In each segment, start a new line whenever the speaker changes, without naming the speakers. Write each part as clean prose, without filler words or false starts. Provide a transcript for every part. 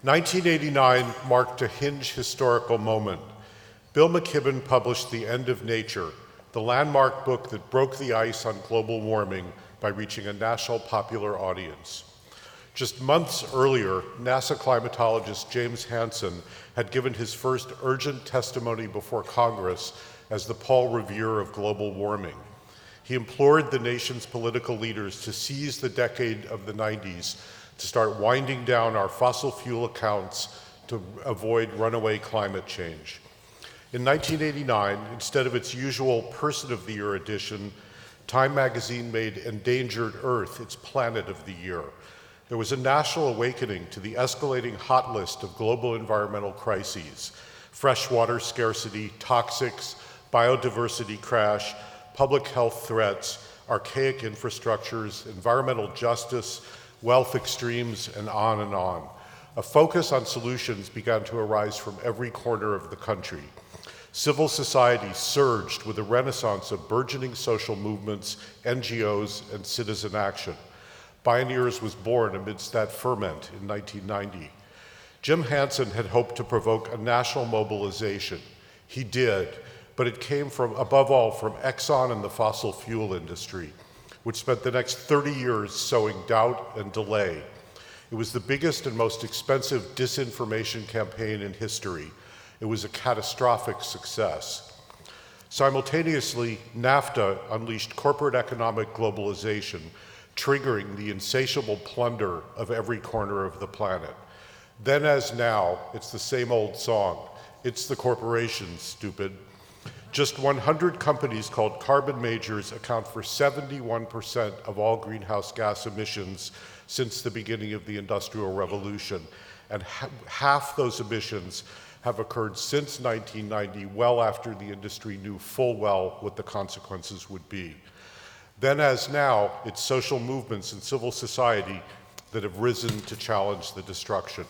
1989 marked a hinge historical moment. Bill McKibben published The End of Nature, the landmark book that broke the ice on global warming by reaching a national popular audience. Just months earlier, NASA climatologist James Hansen had given his first urgent testimony before Congress as the Paul Revere of global warming. He implored the nation's political leaders to seize the decade of the 90s to start winding down our fossil fuel accounts to avoid runaway climate change. In 1989, instead of its usual Person of the Year edition, Time magazine made Endangered Earth its Planet of the Year. There was a national awakening to the escalating hot list of global environmental crises: freshwater scarcity, toxics, biodiversity crash, public health threats, archaic infrastructures, environmental justice, wealth extremes, and on and on. A focus on solutions began to arise from every corner of the country. Civil society surged with a renaissance of burgeoning social movements, NGOs, and citizen action. Bioneers was born amidst that ferment in 1990. Jim Hansen had hoped to provoke a national mobilization. He did, but it came from, above all, from Exxon and the fossil fuel industry, which spent the next 30 years sowing doubt and delay. It was the biggest and most expensive disinformation campaign in history. It was a catastrophic success. Simultaneously, NAFTA unleashed corporate economic globalization, triggering the insatiable plunder of every corner of the planet. Then as now, it's the same old song. It's the corporations, stupid. Just 100 companies called carbon majors account for 71% of all greenhouse gas emissions since the beginning of the Industrial Revolution. And half those emissions have occurred since 1990, well after the industry knew full well what the consequences would be. Then as now, it's social movements and civil society that have risen to challenge the destruction.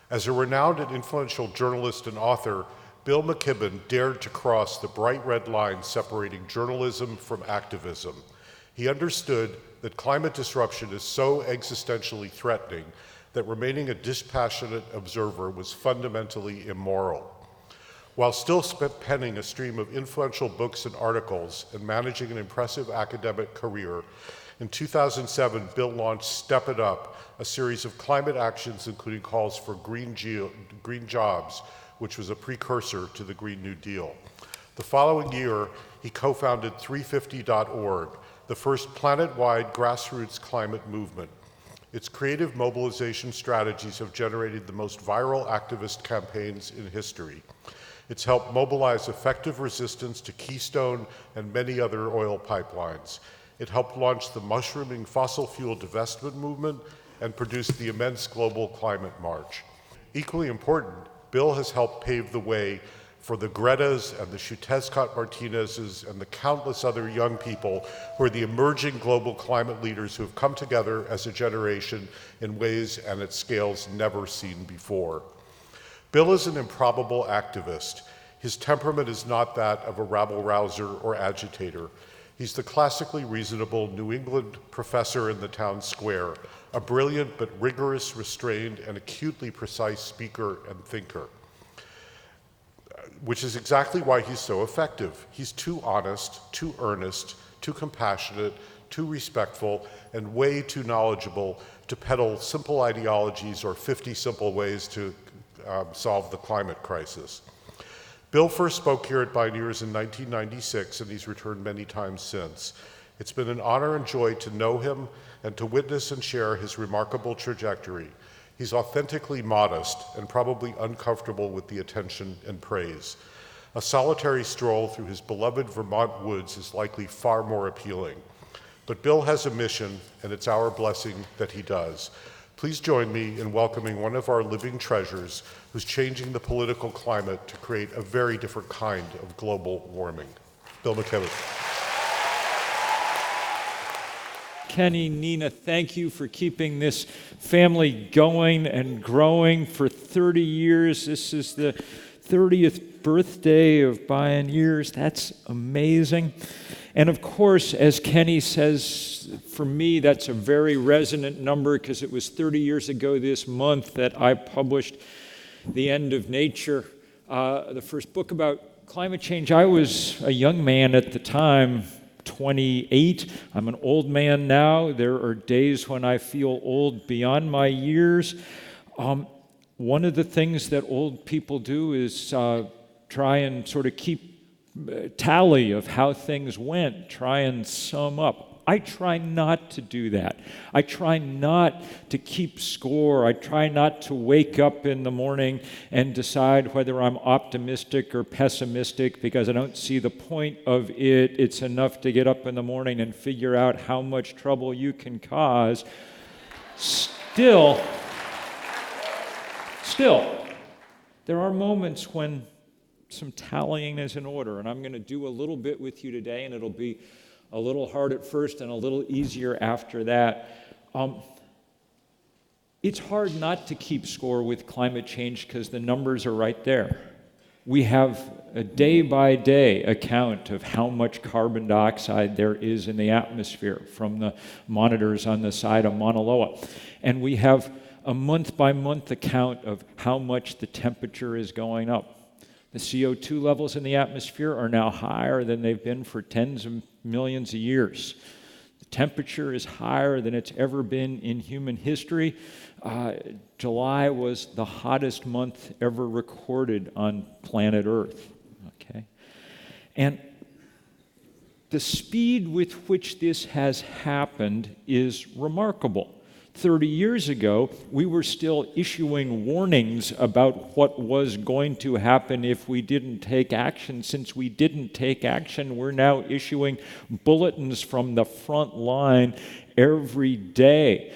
As a renowned and influential journalist and author, Bill McKibben dared to cross the bright red line separating journalism from activism. He understood that climate disruption is so existentially threatening that remaining a dispassionate observer was fundamentally immoral. While still penning a stream of influential books and articles and managing an impressive academic career, in 2007, Bill launched Step It Up, a series of climate actions including calls for green jobs, which was a precursor to the Green New Deal. The following year, he co-founded 350.org, the first planet-wide grassroots climate movement. Its creative mobilization strategies have generated the most viral activist campaigns in history. It's helped mobilize effective resistance to Keystone and many other oil pipelines. It helped launch the mushrooming fossil fuel divestment movement and produced the immense global climate march. Equally important, Bill has helped pave the way for the Gretas and the Schutescott Martinezes and the countless other young people who are the emerging global climate leaders who have come together as a generation in ways and at scales never seen before. Bill is an improbable activist. His temperament is not that of a rabble-rouser or agitator. He's the classically reasonable New England professor in the town square, a brilliant but rigorous, restrained, and acutely precise speaker and thinker, which is exactly why he's so effective. He's too honest, too earnest, too compassionate, too respectful, and way too knowledgeable to peddle simple ideologies or 50 simple ways to solve the climate crisis. Bill first spoke here at Bioneers in 1996, and he's returned many times since. It's been an honor and joy to know him and to witness and share his remarkable trajectory. He's authentically modest and probably uncomfortable with the attention and praise. A solitary stroll through his beloved Vermont woods is likely far more appealing. But Bill has a mission, and it's our blessing that he does. Please join me in welcoming one of our living treasures who's changing the political climate to create a very different kind of global warming. Bill McKibben.
Kenny, Nina, thank you for keeping this family going and growing for 30 years. This is the 30th birthday of Bioneers. That's amazing. And of course, as Kenny says, for me, that's a very resonant number because it was 30 years ago this month that I published The End of Nature, the first book about climate change. I was a young man at the time, 28. I'm an old man now. There are days when I feel old beyond my years. One of the things that old people do is try and sort of keep tally of how things went, try and sum up. I try not to do that. I try not to keep score. I try not to wake up in the morning and decide whether I'm optimistic or pessimistic because I don't see the point of it. It's enough to get up in the morning and figure out how much trouble you can cause. Still, there are moments when some tallying is in order, and I'm going to do a little bit with you today, and it'll be a little hard at first and a little easier after that. It's hard not to keep score with climate change because the numbers are right there. We have a day-by-day account of how much carbon dioxide there is in the atmosphere from the monitors on the side of Mauna Loa. And we have a month-by-month account of how much the temperature is going up. The CO2 levels in the atmosphere are now higher than they've been for tens of millions of years. The temperature is higher than it's ever been in human history. July was the hottest month ever recorded on planet Earth. Okay? And the speed with which this has happened is remarkable. 30 years ago, we were still issuing warnings about what was going to happen if we didn't take action. Since we didn't take action, we're now issuing bulletins from the front line every day.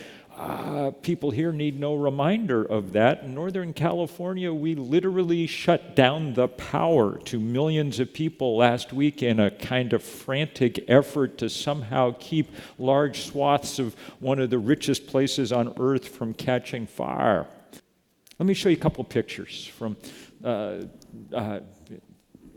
People here need no reminder of that. In Northern California, we literally shut down the power to millions of people last week in a kind of frantic effort to somehow keep large swaths of one of the richest places on earth from catching fire. Let me show you a couple pictures from a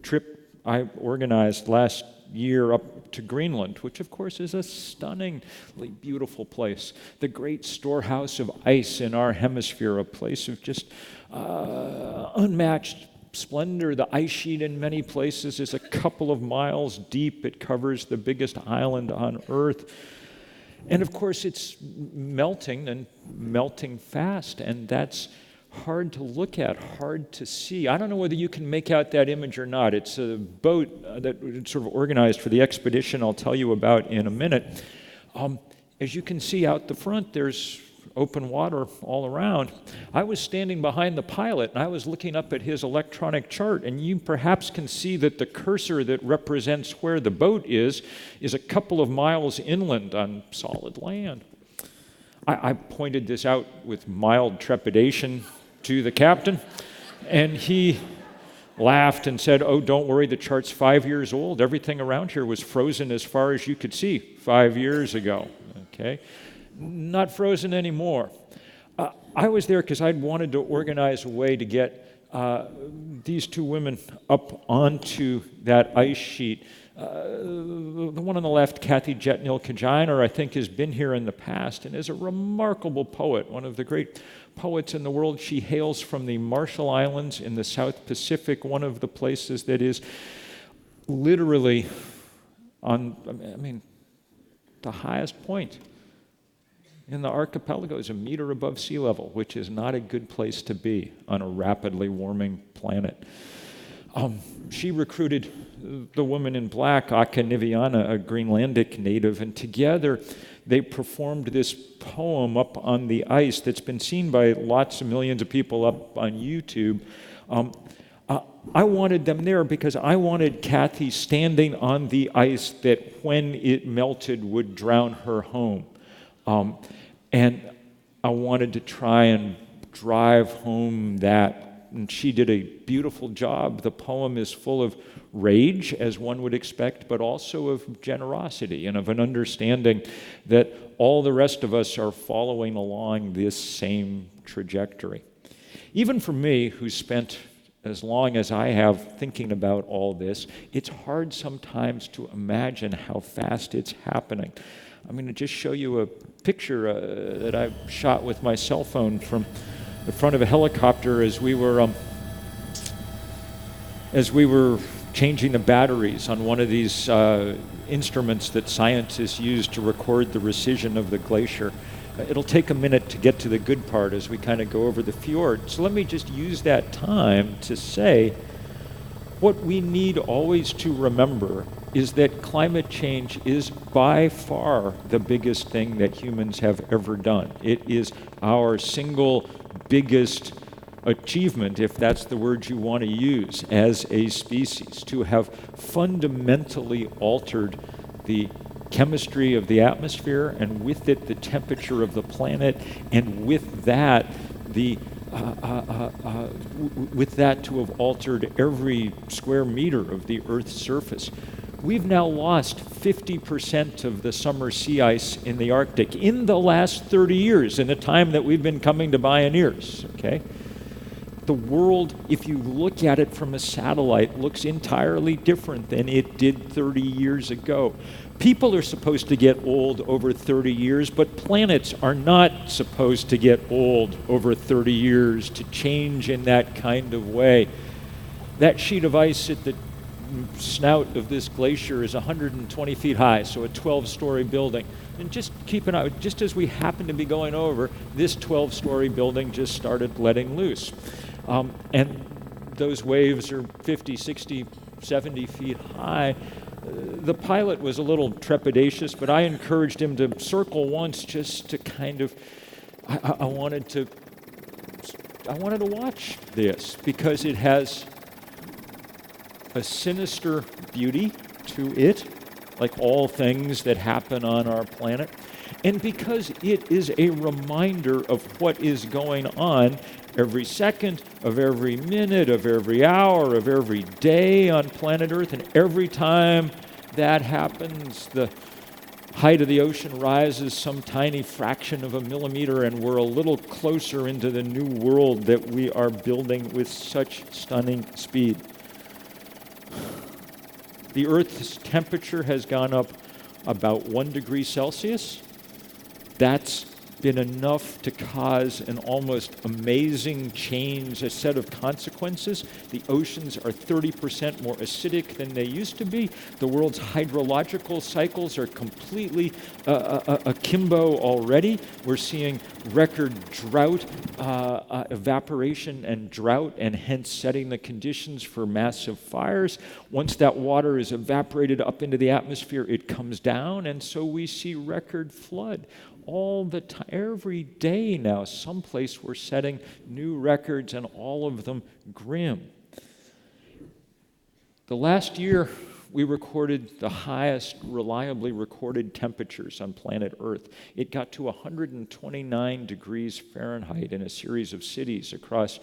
trip I organized last year up to Greenland, which of course is a stunningly beautiful place. The great storehouse of ice in our hemisphere, a place of just unmatched splendor. The ice sheet in many places is a couple of miles deep. It covers the biggest island on Earth. And of course it's melting and melting fast, and that's hard to look at, hard to see. I don't know whether you can make out that image or not. It's a boat that was sort of organized for the expedition I'll tell you about in a minute. As you can see out the front, there's open water all around. I was standing behind the pilot, and I was looking up at his electronic chart, and you perhaps can see that the cursor that represents where the boat is a couple of miles inland on solid land. I pointed this out with mild trepidation to the captain, and he laughed and said, "Oh, don't worry, the chart's 5 years old. Everything around here was frozen as far as you could see 5 years ago." Okay? Not frozen anymore. I was there because I'd wanted to organize a way to get these two women up onto that ice sheet. The one on the left, Kathy Jetnil-Kajiner, I think has been here in the past and is a remarkable poet, one of the great poets in the world. She hails from the Marshall Islands in the South Pacific, one of the places that is literally on, the highest point in the archipelago is a meter above sea level, which is not a good place to be on a rapidly warming planet. She recruited the woman in black, Aka Niviana, a Greenlandic native, and together they performed this poem up on the ice that's been seen by lots of millions of people up on YouTube. I wanted them there because I wanted Kathy standing on the ice that when it melted would drown her home. And I wanted to try and drive home that. And she did a beautiful job. The poem is full of rage, as one would expect, but also of generosity and of an understanding that all the rest of us are following along this same trajectory. Even for me, who spent as long as I have thinking about all this, it's hard sometimes to imagine how fast it's happening. I'm going to just show you a picture that I shot with my cell phone from the front of a helicopter as we were changing the batteries on one of these instruments that scientists use to record the recession of the glacier. It'll take a minute to get to the good part as we kind of go over the fjord. So let me just use that time to say what we need always to remember is that climate change is by far the biggest thing that humans have ever done. It is our single biggest achievement, if that's the word you want to use, as a species, to have fundamentally altered the chemistry of the atmosphere, and with it the temperature of the planet, and with that to have altered every square meter of the Earth's surface. We've now lost 50% of the summer sea ice in the Arctic in the last 30 years, in the time that we've been coming to Bioneers, okay? The world, if you look at it from a satellite, looks entirely different than it did 30 years ago. People are supposed to get old over 30 years, but planets are not supposed to get old over 30 years to change in that kind of way. That sheet of ice at the snout of this glacier is 120 feet high, so a 12-story building. And just keep an eye, just as we happen to be going over, this 12-story building just started letting loose. And those waves are 50, 60, 70 feet high. The pilot was a little trepidatious, but I encouraged him to circle once just to kind of, I wanted to watch this because it has a sinister beauty to it, like all things that happen on our planet, and because it is a reminder of what is going on every second of every minute of every hour of every day on planet Earth. And every time that happens, the height of the ocean rises some tiny fraction of a millimeter, and we're a little closer into the new world that we are building with such stunning speed. The Earth's temperature has gone up about 1 degree Celsius. That's been enough to cause an almost amazing change, a set of consequences. The oceans are 30% more acidic than they used to be. The world's hydrological cycles are completely akimbo already. We're seeing record drought, evaporation and drought, and hence setting the conditions for massive fires. Once that water is evaporated up into the atmosphere, it comes down, and so we see record flood. All the time, every day now, someplace we're setting new records, and all of them grim. The last year, we recorded the highest reliably recorded temperatures on planet Earth. It got to 129 degrees Fahrenheit in a series of cities across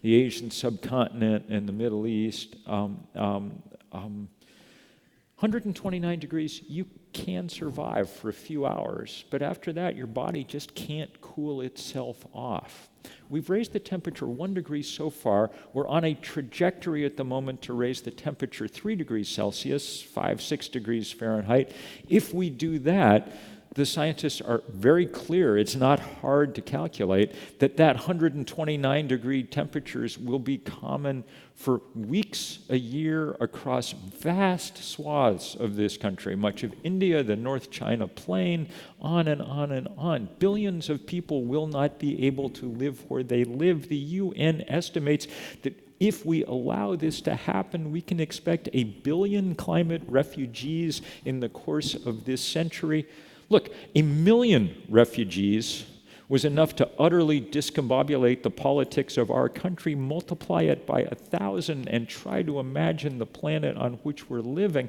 the Asian subcontinent and the Middle East. 129 degrees, you can survive for a few hours, but after that, your body just can't cool itself off. We've raised the temperature 1 degree so far. We're on a trajectory at the moment to raise the temperature 3 degrees Celsius, 5, 6 degrees Fahrenheit. If we do that, the scientists are very clear, it's not hard to calculate, that 129-degree temperatures will be common for weeks a year across vast swaths of this country, much of India, the North China Plain, on and on and on. Billions of people will not be able to live where they live. The UN estimates that if we allow this to happen, we can expect 1 billion climate refugees in the course of this century. Look, 1 million refugees was enough to utterly discombobulate the politics of our country. Multiply it by 1,000 and try to imagine the planet on which we're living.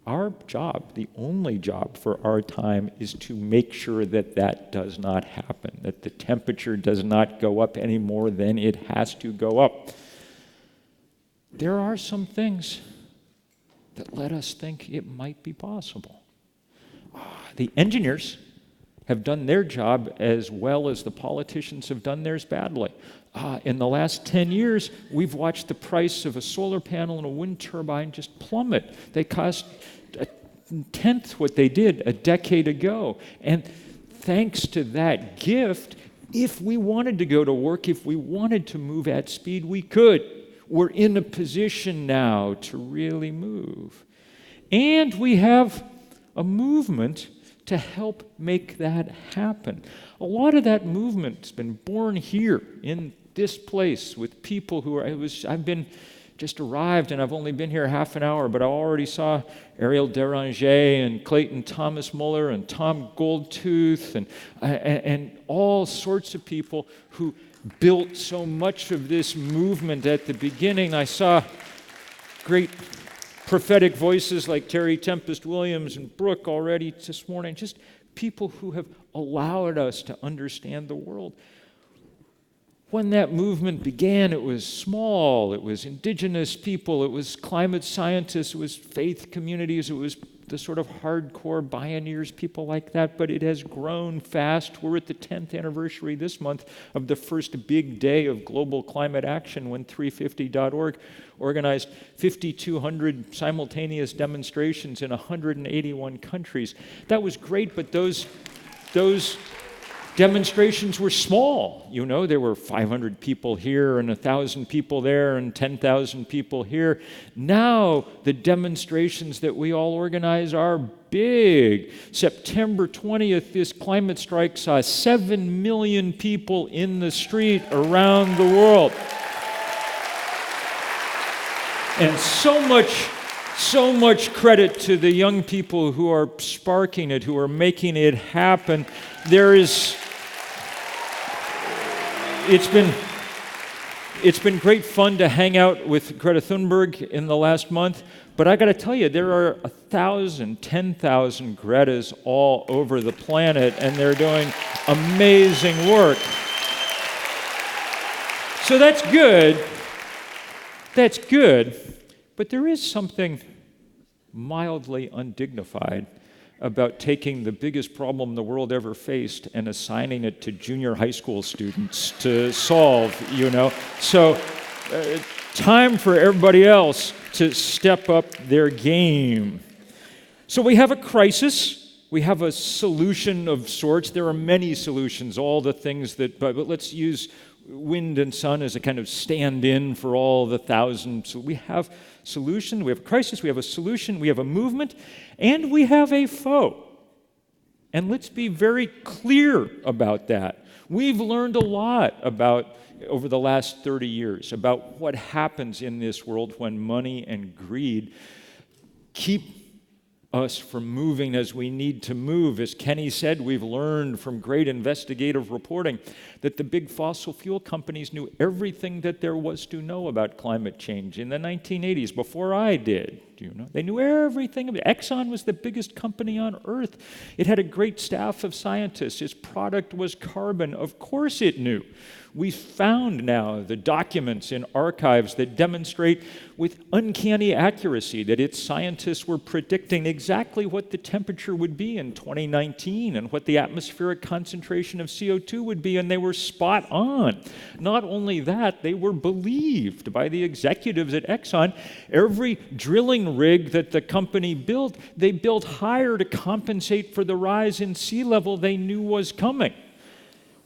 Our job, the only job for our time, is to make sure that that does not happen, that the temperature does not go up any more than it has to go up. There are some things that let us think it might be possible. The engineers have done their job as well as the politicians have done theirs badly. In the last 10 years, we've watched the price of a solar panel and a wind turbine just plummet. They cost a tenth what they did a decade ago. And thanks to that gift, if we wanted to go to work, if we wanted to move at speed, we could. We're in a position now to really move. And we have a movement to help make that happen. A lot of that movement's been born here in this place with people who I've been just arrived and I've only been here half an hour, but I already saw Ariel Deranger and Clayton Thomas Muller and Tom Goldtooth and all sorts of people who built so much of this movement at the beginning. I saw great prophetic voices like Terry Tempest Williams and Brooke already this morning, just people who have allowed us to understand the world. When that movement began, it was small, it was indigenous people, it was climate scientists, it was faith communities, it was the sort of hardcore Bioneers, people like that, but it has grown fast. We're at the 10th anniversary this month of the first big day of global climate action when 350.org organized 5,200 simultaneous demonstrations in 181 countries. That was great, but those demonstrations were small. You know, there were 500 people here and 1,000 people there and 10,000 people here. Now the demonstrations that we all organize are big. September 20th, this climate strike saw 7 million people in the street around the world. And so much credit to the young people who are sparking it, who are making it happen. It's been great fun to hang out with Greta Thunberg in the last month, but I got to tell you, there are 1,000, 10,000 Gretas all over the planet, and they're doing amazing work. So that's good. That's good. But there is something mildly undignified about taking the biggest problem the world ever faced and assigning it to junior high school students to solve, you know. So time for everybody else to step up their game. So we have a crisis. We have a solution of sorts. There are many solutions, all the things that, but let's use wind and sun as a kind of stand-in for all the thousands. So we have solution, we have a crisis, we have a solution, we have a movement, and we have a foe. And let's be very clear about that. We've learned a lot over the last 30 years about what happens in this world when money and greed keep us from moving as we need to move. As Kenny said, we've learned from great investigative reporting that the big fossil fuel companies knew everything that there was to know about climate change in the 1980s, before I did. You know, they knew everything. Exxon was the biggest company on earth. It had a great staff of scientists. Its product was carbon. Of course it knew. We found now the documents in archives that demonstrate with uncanny accuracy that its scientists were predicting exactly what the temperature would be in 2019 and what the atmospheric concentration of CO2 would be, and they were spot on. Not only that, they were believed by the executives at Exxon. Every drilling rig that the company built, they built higher to compensate for the rise in sea level they knew was coming.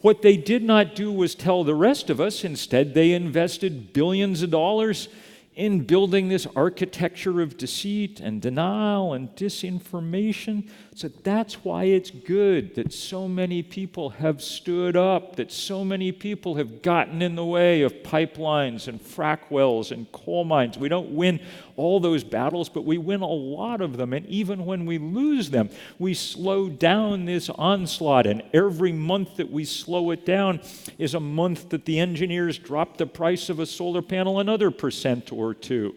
What they did not do was tell the rest of us. Instead, they invested billions of dollars in building this architecture of deceit and denial and disinformation. So that's why it's good that so many people have stood up, that so many people have gotten in the way of pipelines and frack wells and coal mines. We don't win all those battles, but we win a lot of them. And even when we lose them, we slow down this onslaught. And every month that we slow it down is a month that the engineers drop the price of a solar panel another % or two.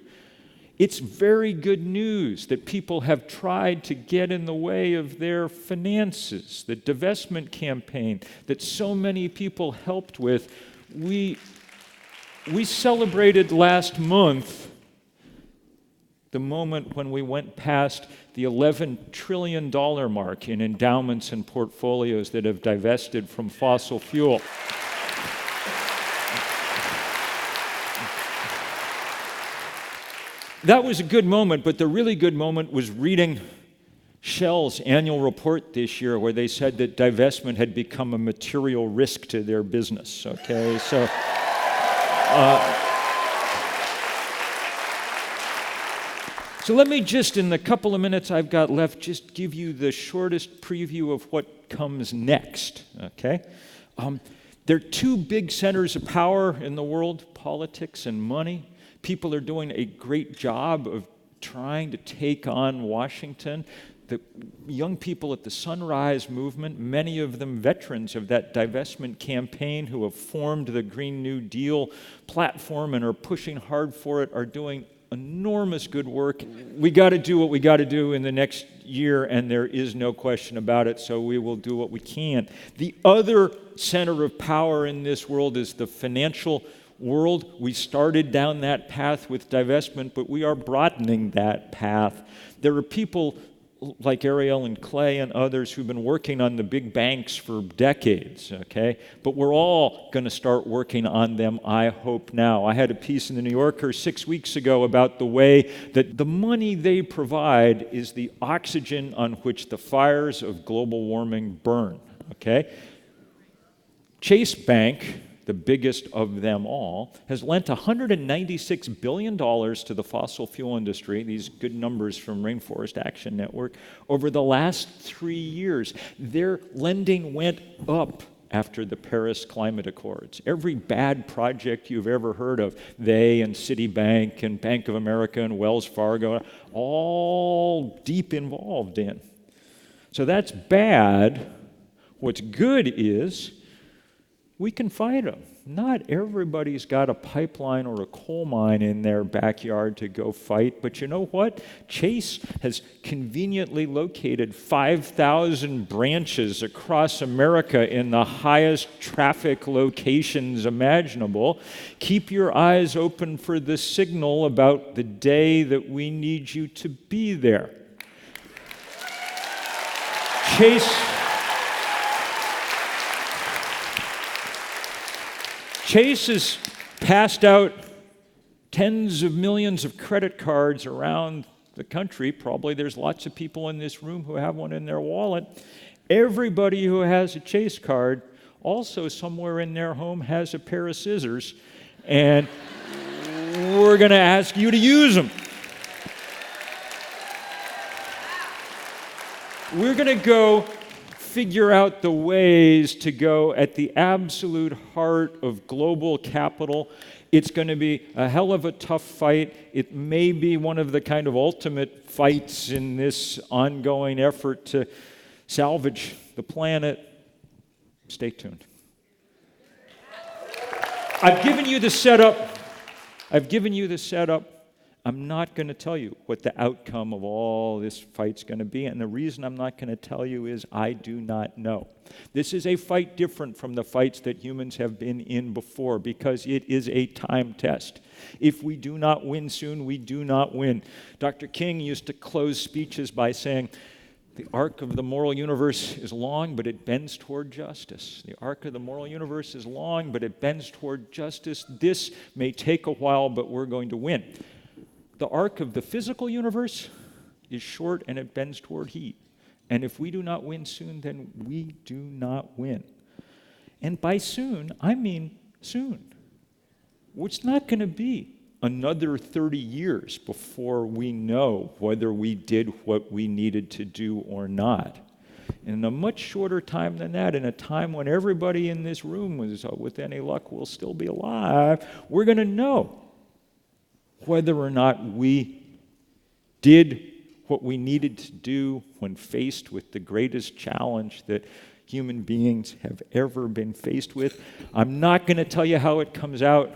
It's very good news that people have tried to get in the way of their finances, the divestment campaign that so many people helped with. We celebrated last month the moment when we went past the $11 trillion mark in endowments and portfolios that have divested from fossil fuel. That was a good moment, but the really good moment was reading Shell's annual report this year where they said that divestment had become a material risk to their business, okay? So let me just, in the couple of minutes I've got left, just give you the shortest preview of what comes next, okay? There are two big centers of power in the world, politics and money. People are doing a great job of trying to take on Washington. The young people at the Sunrise Movement, many of them veterans of that divestment campaign who have formed the Green New Deal platform and are pushing hard for it, are doing enormous good work. We got to do what we got to do in the next year, and there is no question about it, so we will do what we can. The other center of power in this world is the financial world. We started down that path with divestment, but we are broadening that path. There are people like Ariel and Clay and others who've been working on the big banks for decades, okay? But we're all going to start working on them, I hope, now. I had a piece in the New Yorker 6 weeks ago about the way that the money they provide is the oxygen on which the fires of global warming burn, okay? Chase Bank, the biggest of them all, has lent $196 billion to the fossil fuel industry, these good numbers from Rainforest Action Network, over the last 3 years. Their lending went up after the Paris Climate Accords. Every bad project you've ever heard of, they and Citibank and Bank of America and Wells Fargo, all deep involved in. So that's bad. What's good is we can fight them. Not everybody's got a pipeline or a coal mine in their backyard to go fight, but you know what? Chase has conveniently located 5,000 branches across America in the highest traffic locations imaginable. Keep your eyes open for the signal about the day that we need you to be there. Chase has passed out tens of millions of credit cards around the country. Probably there's lots of people in this room who have one in their wallet. Everybody who has a Chase card also somewhere in their home has a pair of scissors, and we're going to ask you to use them. We're going to go figure out the ways to go at the absolute heart of global capital. It's going to be a hell of a tough fight. It may be one of the kind of ultimate fights in this ongoing effort to salvage the planet. Stay tuned. I've given you the setup. I'm not going to tell you what the outcome of all this fight's going to be, and the reason I'm not going to tell you is I do not know. This is a fight different from the fights that humans have been in before because it is a time test. If we do not win soon, we do not win. Dr. King used to close speeches by saying, the arc of the moral universe is long, but it bends toward justice. The arc of the moral universe is long, but it bends toward justice. This may take a while, but we're going to win. The arc of the physical universe is short and it bends toward heat. And if we do not win soon, then we do not win. And by soon, I mean soon. It's not going to be another 30 years before we know whether we did what we needed to do or not. In a much shorter time than that, in a time when everybody in this room was, with any luck, will still be alive, we're going to know whether or not we did what we needed to do when faced with the greatest challenge that human beings have ever been faced with. I'm not going to tell you how it comes out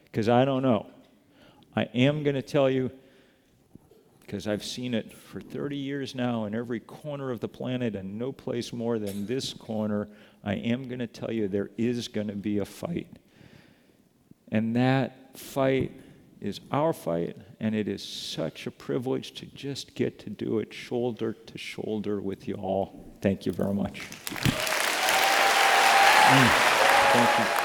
because I don't know. I am going to tell you because I've seen it for 30 years now in every corner of the planet and no place more than this corner. I am going to tell you there is going to be a fight. And that fight is our fight, and it is such a privilege to just get to do it shoulder to shoulder with you all. Thank you very much. Thank you.